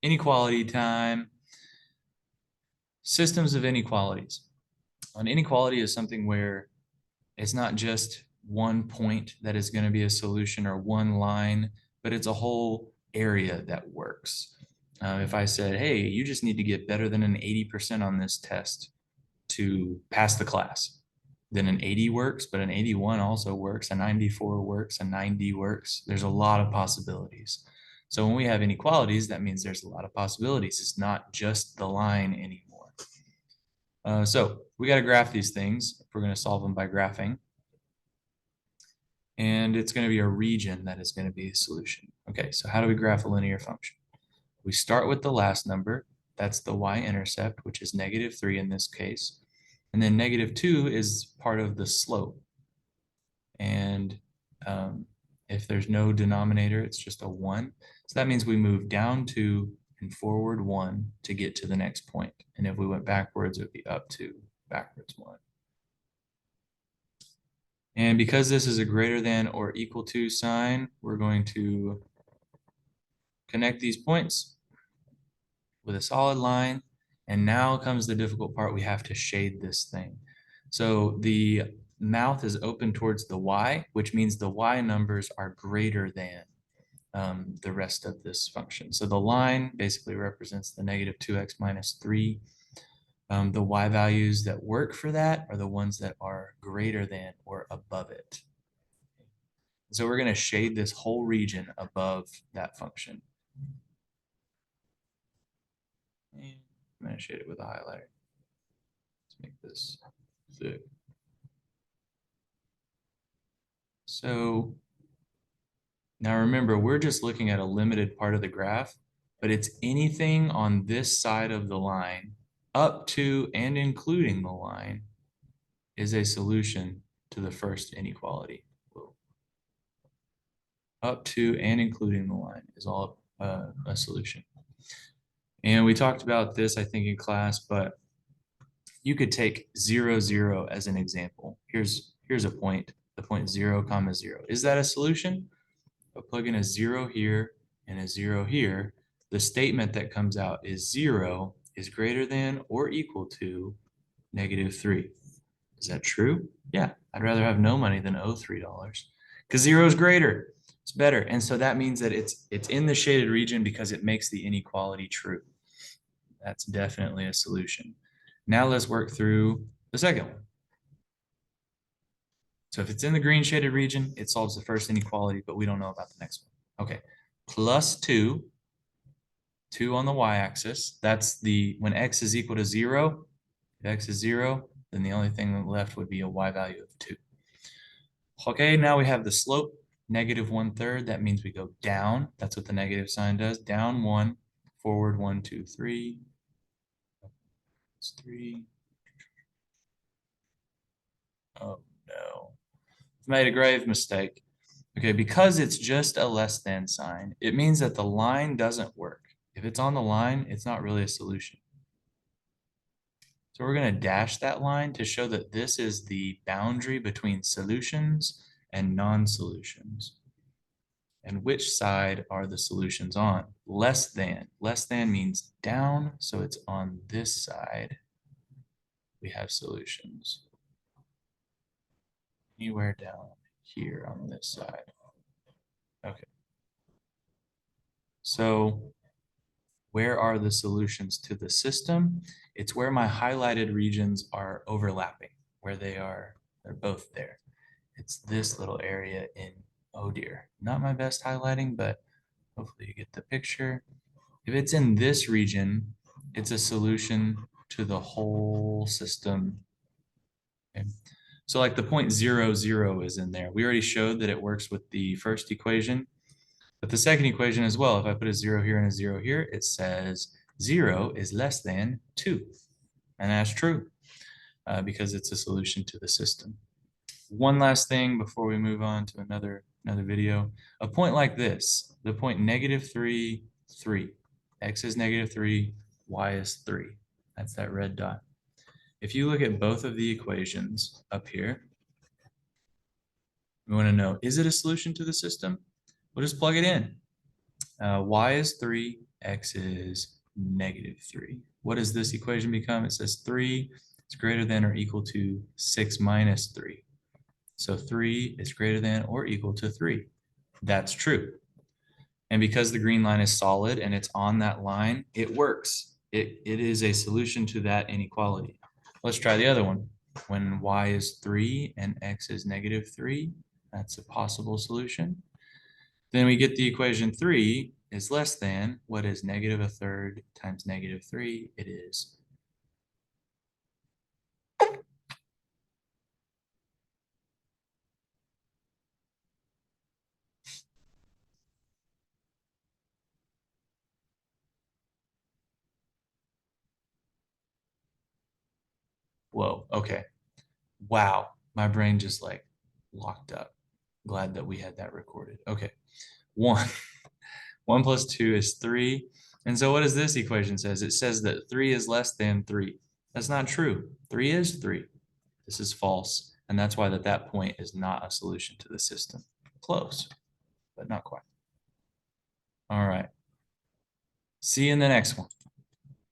Inequality time. Systems of inequalities. An inequality is something where it's not just one point that is going to be a solution or one line, but it's a whole area that works. If I said, hey, you just need to get better than an 80% on this test to pass the class, then an 80 works, but an 81 also works, a 94 works, a 90 works. There's a lot of possibilities. So when we have inequalities, that means there's a lot of possibilities. It's not just the line anymore. So we got to graph these things if we're going to solve them by graphing. And it's going to be a region that is going to be a solution. Okay, so how do we graph a linear function? We start with the last number. That's the y-intercept, which is -3 in this case. And then -2 is part of the slope. And if there's no denominator, it's just a 1. So that means we move down 2 and forward 1 to get to the next point. And if we went backwards, it would be up 2, backwards 1. And because this is a greater than or equal to sign, we're going to connect these points with a solid line. And now comes the difficult part. We have to shade this thing. So the mouth is open towards the y, which means the y numbers are greater than the rest of this function. So the line basically represents the -2x minus 3. The y values that work for that are the ones that are greater than or above it. So we're going to shade this whole region above that function. And I'm going to shade it with a highlighter. Let's make this thick. So now remember, we're just looking at a limited part of the graph, but it's anything on this side of the line up to and including the line is a solution to the first inequality. Up to and including the line is all a solution. And we talked about this, I think, in class, but you could take 0, 0 as an example. Here's a point, the point 0, 0. Is that a solution? I'll plug in a 0 here and a 0 here. The statement that comes out is 0 is greater than or equal to -3. Is that true? Yeah, I'd rather have no money than owe $3 because 0 is greater. It's better. And so that means that it's in the shaded region because it makes the inequality true. That's definitely a solution. Now let's work through the second one. So if it's in the green shaded region, it solves the first inequality, but we don't know about the next one. Okay, plus 2, 2 on the y-axis. That's when x is equal to 0. If x is 0, then the only thing left would be a y value of 2. Okay, now we have the slope, -1/3. That means we go down. That's what the negative sign does. Down 1, forward 1, 2, 3. It's 3. Oh no. I've made a grave mistake. Okay, because it's just a less than sign, it means that the line doesn't work. If it's on the line, it's not really a solution. So we're going to dash that line to show that this is the boundary between solutions and non-solutions. And which side are the solutions on? Less than. Less than means down, so it's on this side. We have solutions. Anywhere down here on this side. Okay. So where are the solutions to the system? It's where my highlighted regions are overlapping, where they're both there. It's this little area in, oh dear, not my best highlighting, but hopefully you get the picture. If it's in this region, it's a solution to the whole system. Okay. So like the point 0, 0 is in there. We already showed that it works with the first equation, but the second equation as well. If I put a 0 here and a 0 here, it says 0 is less than 2. And that's true because it's a solution to the system. One last thing before we move on to another video. A point like this, the point -3, 3. X is -3, y is 3. That's that red dot. If you look at both of the equations up here, we want to know, is it a solution to the system? We'll just plug it in. Y is 3, x is -3. What does this equation become? It says 3 is greater than or equal to 6 minus 3. So 3 is greater than or equal to 3. That's true. And because the green line is solid and it's on that line, it works. It is a solution to that inequality. Let's try the other one. When y is 3 and x is -3, that's a possible solution. Then we get the equation 3 is less than, what is -1/3 times -3? It is whoa, okay. Wow, my brain just like locked up. Glad that we had that recorded. Okay, 1. 1 plus 2 is 3. And so what does this equation says? It says that 3 is less than 3. That's not true. 3 is 3. This is false. And that's why that point is not a solution to the system. Close, but not quite. All right. See you in the next one.